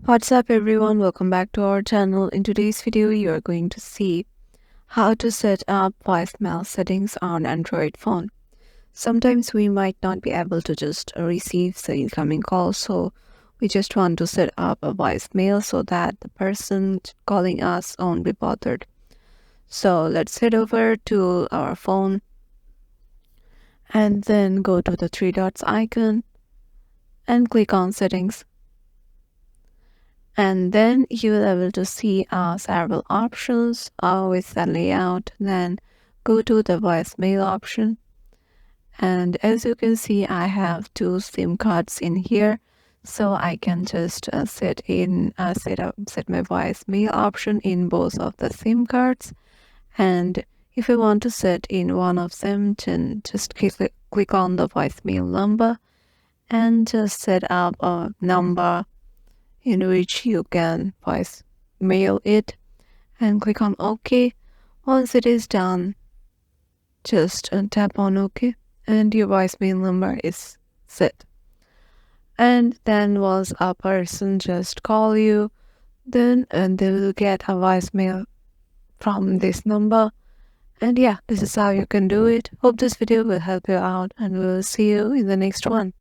What's up everyone, welcome back to our channel. In today's video you are going to see how to set up voicemail settings on Android phone. Sometimes we might not be able to just receive the incoming call, so we just want to set up a voicemail so that the person calling us won't be bothered. So let's head over to our phone and then go to the three dots icon and click on settings. And then you will be able to see several options with the layout. Then go to the voicemail option, and as you can see I have two SIM cards in here, so I can just set my voicemail option in both of the SIM cards. And if I want to set in one of them, then just click on the voicemail number and just set up a number in which you can voice mail it and click on OK. Once it is done, just tap on OK and your voicemail number is set. And then once a person just call you, then they will get a voicemail from this number. And yeah, this is how you can do it. Hope this video will help you out, and we will see you in the next one.